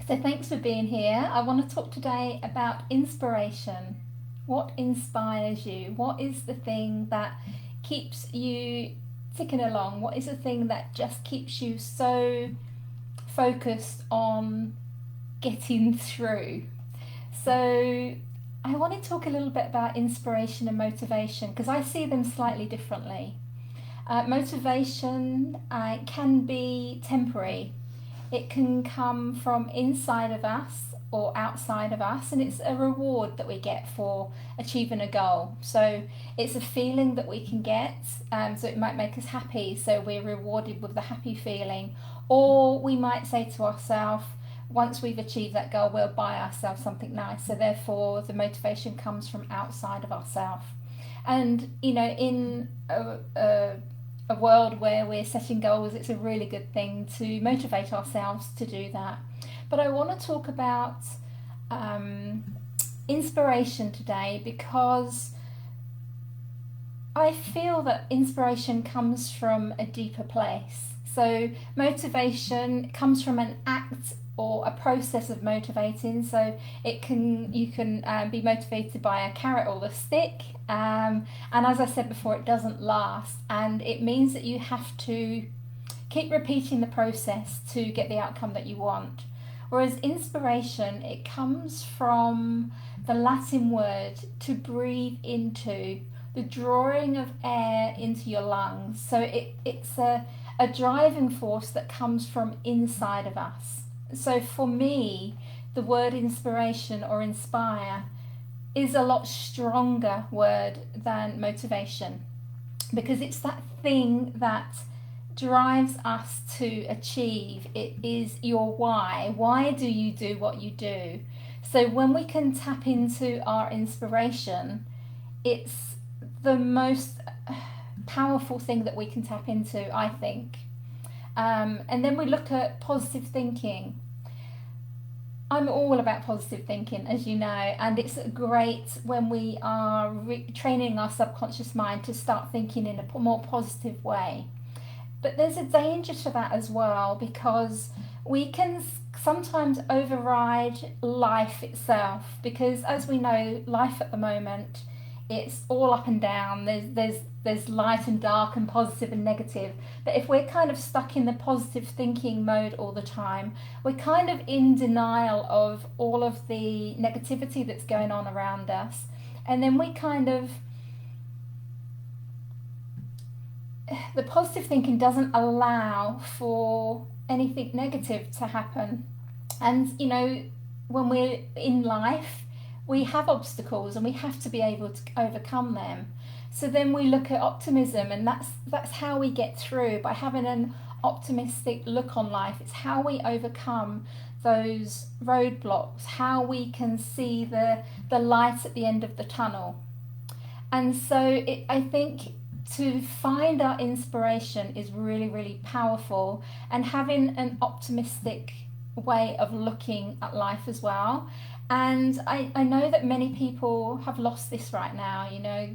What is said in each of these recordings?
So, thanks for being here. I want to talk today about inspiration. What inspires you? What is the thing that keeps you ticking along? What is the thing that just keeps you so focused on getting through? So, I want to talk a little bit about inspiration and motivation because I see them slightly differently. Motivation can be temporary. It can come from inside of us or outside of us, and it's a reward that we get for achieving a goal. So it's a feeling that we can get, so it might make us happy, so we're rewarded with the happy feeling. Or we might say to ourselves, once we've achieved that goal, we'll buy ourselves something nice. So therefore, the motivation comes from outside of ourselves. And in a world where we're setting goals, it's a really good thing to motivate ourselves to do that. But I want to talk about um, inspiration today because I feel that inspiration comes from a deeper place. So, motivation comes from an act or a process of motivating. So, you can be motivated by a carrot or the stick. And as I said before, it doesn't last, and it means that you have to keep repeating the process to get the outcome that you want. Whereas inspiration, it comes from the Latin word to breathe into, the drawing of air into your lungs. So it's a driving force that comes from inside of us. So for me, the word inspiration or inspire is a lot stronger word than motivation because it's that thing that drives us to achieve. It is your why. Why do you do what you do? So when we can tap into our inspiration, it's the most powerful thing that we can tap into, I think. And then we look at positive thinking. I'm all about positive thinking, as you know, and it's great when we are training our subconscious mind to start thinking in a more positive way. But there's a danger to that as well because we can sometimes override life itself because, as we know, life at the moment, it's all up and down. There's light and dark and positive and negative. But if we're kind of stuck in the positive thinking mode all the time, we're kind of in denial of all of the negativity that's going on around us. And then we kind of, the positive thinking doesn't allow for anything negative to happen. And, when we're in life, we have obstacles and we have to be able to overcome them. So then we look at optimism, and that's how we get through, by having an optimistic look on life. It's how we overcome those roadblocks, how we can see the light at the end of the tunnel. And so I think to find our inspiration is really, really powerful, and having an optimistic way of looking at life as well. And I know that many people have lost this right now.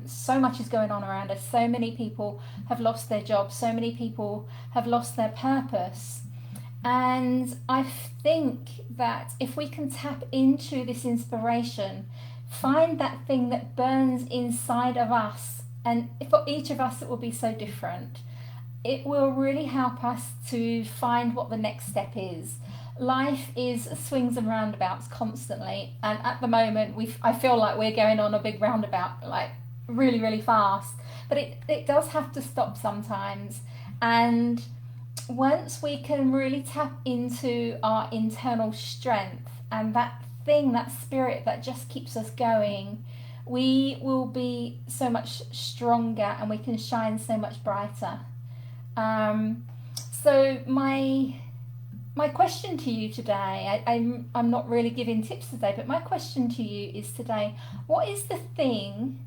So much is going on around us. So many people have lost their jobs. So many people have lost their purpose. And I think that if we can tap into this inspiration, find that thing that burns inside of us, and for each of us it will be so different, it will really help us to find what the next step is. Life is swings and roundabouts constantly, and at the moment I feel like we're going on a big roundabout, like really, really fast. But it does have to stop sometimes. And once we can really tap into our internal strength and that thing, that spirit that just keeps us going, we will be so much stronger and we can shine so much brighter. So my question to you today, I'm not really giving tips today, but my question to you is today, what is the thing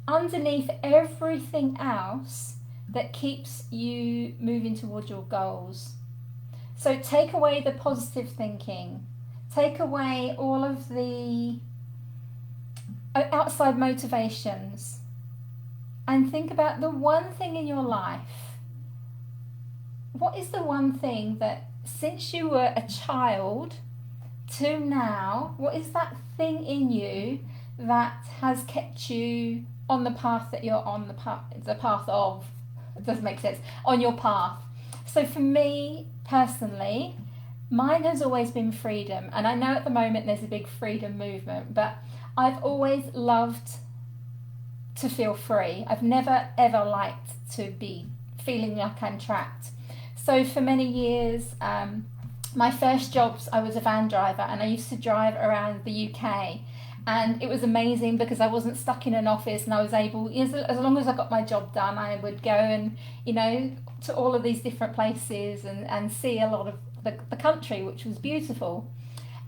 underneath everything else that keeps you moving towards your goals? So take away the positive thinking, take away all of the outside motivations, and think about the one thing in your life. What is the one thing that since you were a child to now, what is that thing in you that has kept you on the path that you're on, the path of, it doesn't make sense, on your path? So for me personally, mine has always been freedom. And I know at the moment there's a big freedom movement, but I've always loved to feel free. I've never ever liked to be feeling like I'm trapped. So for many years, my first jobs, I was a van driver, and I used to drive around the UK, and it was amazing because I wasn't stuck in an office, and I was able, as long as I got my job done, I would go and, to all of these different places and see a lot of the country, which was beautiful.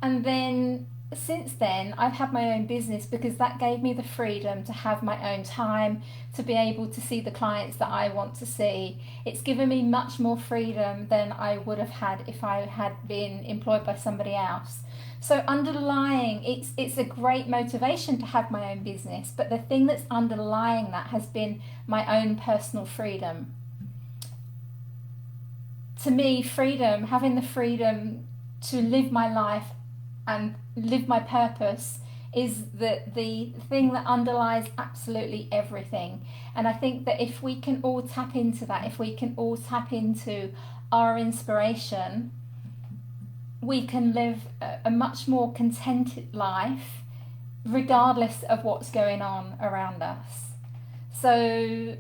And then since then, I've had my own business because that gave me the freedom to have my own time, to be able to see the clients that I want to see. It's given me much more freedom than I would have had if I had been employed by somebody else. So underlying, it's a great motivation to have my own business, but the thing that's underlying that has been my own personal freedom. To me, freedom, having the freedom to live my life and live my purpose, is the thing that underlies absolutely everything. And I think that if we can all tap into that, if we can all tap into our inspiration, we can live a much more contented life regardless of what's going on around us. So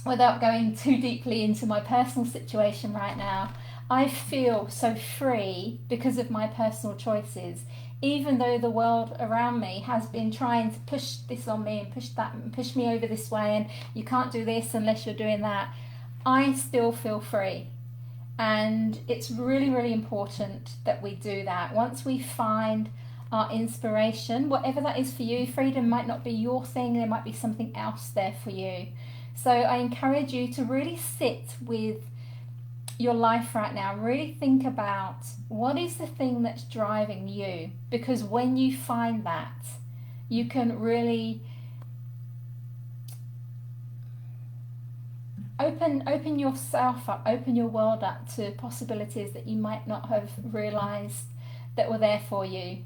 without going too deeply into my personal situation right now, I feel so free because of my personal choices. Even though the world around me has been trying to push this on me and push that and push me over this way, and you can't do this unless you're doing that, I still feel free. And it's really, really important that we do that. Once we find our inspiration, whatever that is for you, freedom might not be your thing, there might be something else there for you. So I encourage you to really sit with your life right now. Really think about what is the thing that's driving you, because when you find that, you can really open yourself up, open your world up to possibilities that you might not have realized that were there for you.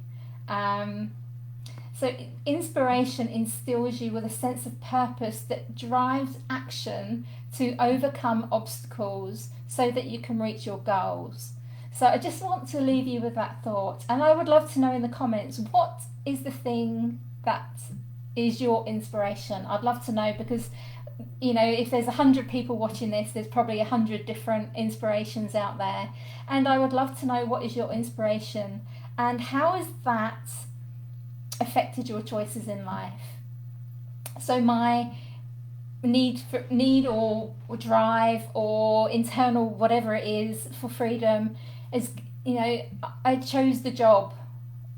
So inspiration instills you with a sense of purpose that drives action to overcome obstacles so that you can reach your goals. So I just want to leave you with that thought. And I would love to know in the comments, what is the thing that is your inspiration? I'd love to know, because if there's 100 people watching this, there's probably 100 different inspirations out there. And I would love to know, what is your inspiration and how has that affected your choices in life? So my need or drive or internal whatever it is for freedom is, I chose the job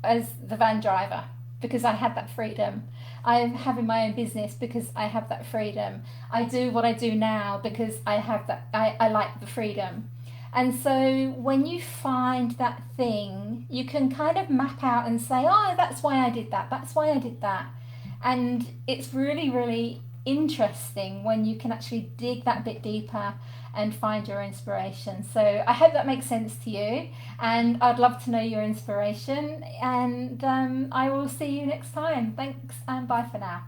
as the van driver because I had that freedom. I'm having my own business because I have that freedom. I do what I do now because I have that, I like the freedom. And so when you find that thing, you can kind of map out and say, oh, that's why I did that, that's why I did that. And it's really, really interesting when you can actually dig that bit deeper and find your inspiration. So I hope that makes sense to you, and I'd love to know your inspiration, and I will see you next time. Thanks and bye for now.